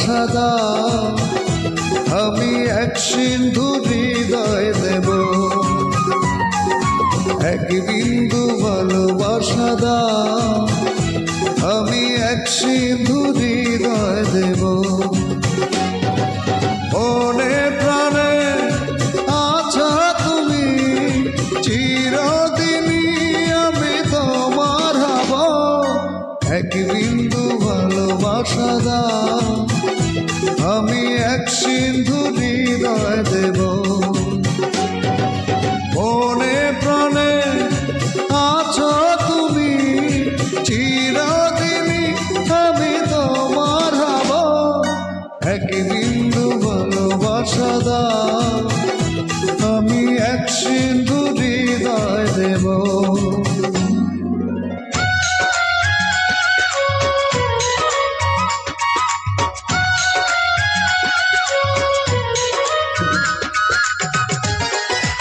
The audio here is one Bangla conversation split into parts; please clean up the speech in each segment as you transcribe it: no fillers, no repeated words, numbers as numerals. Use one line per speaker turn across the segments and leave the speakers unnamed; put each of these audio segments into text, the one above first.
ভালোবাসা দাও, আমি এক সিন্ধু হৃদয় দেব। এক বিন্দু ভালোবাসা দাও, আমি এক সিন্ধু হৃদয় দেব। মনে প্রাণে আছো তুমি, চিরদিনই আমি তোমার হব। এক বিন্দু ভালোবাসা দাও, আমি এক সিন্ধু হৃদয় দেব। মনে প্রাণে আছো তুমি, চিরদিনই আমি তোমার হব। এক বিন্দু ভালোবাসা দাও, আমি এক সিন্ধু হৃদয় দেব।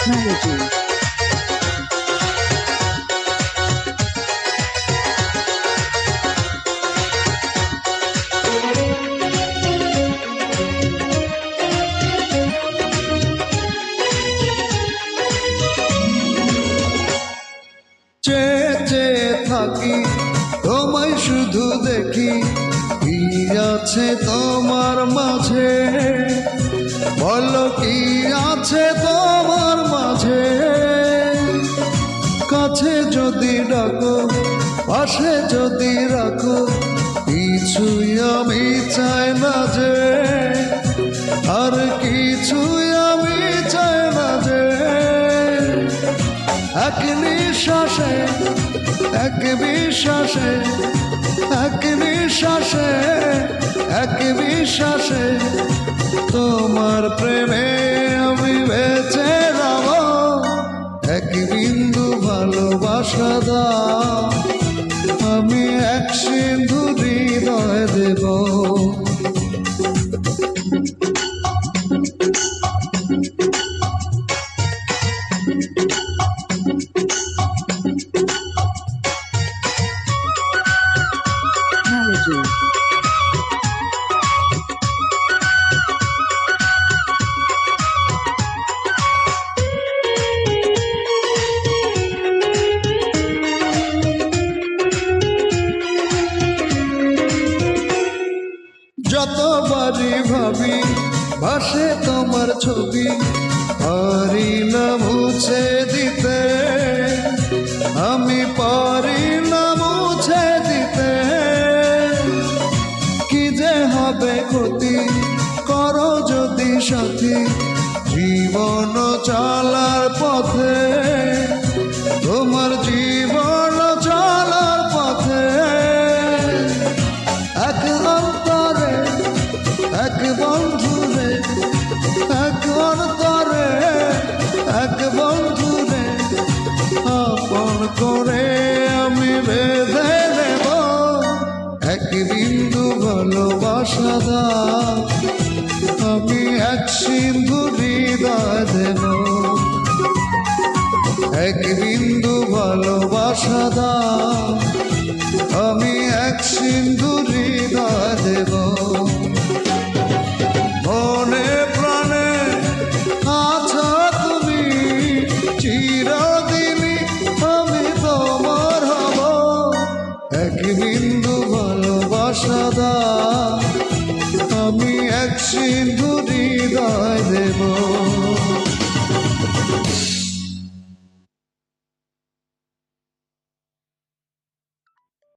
Melody.
চেয়ে চেয়ে থাকি তোমায় শুধু দেখি, কি আছে তোমার মাঝে, বলো কি আছে তোমার মাঝে। কাছে যদি ডাকো, পাশে যদি রাখো, কিছুই আমি চাই না যে, আর কিছুই আমি চাই না যে। এক নিঃশ্বাসে, এক বিশ্বাসে, এক নিঃশ্বাসে, এক বিশ্বাসে তোমার প্রেমে আমি বেঁচে যাব। এক বিন্দু ভালোবাসা দাও, আমি এক সিন্ধু হৃদয় দেব।
Melody.
যতবারই ভাবি ভাসে তোমার ছবি, পারি না মুছে দিতে, আমি পারি না মুছে দিতে। কি যে হবে ক্ষতি, করো যদি সাথী, জীবন চলার পথে, তোমার জীবন চলার পথে। এক অন্তরে, এক বন্ধুরে, এক অন্তরে, এক বন্ধুরে আপন করে আমি বেঁধে নেব। এক বিন্দু ভালোবাসা দাও, আমি এক সিন্ধু হৃদয় দেব। এক বিন্দু ভালোবাসা দাও, আমি এক সিন্ধু হৃদয় দেব। মনে প্রাণে আছো তুমি, চিরদিনই আমি তোমার হব। এক বিন্দু ভালোবাসা দাও, আমি এক সিন্ধু হৃদয় দেব।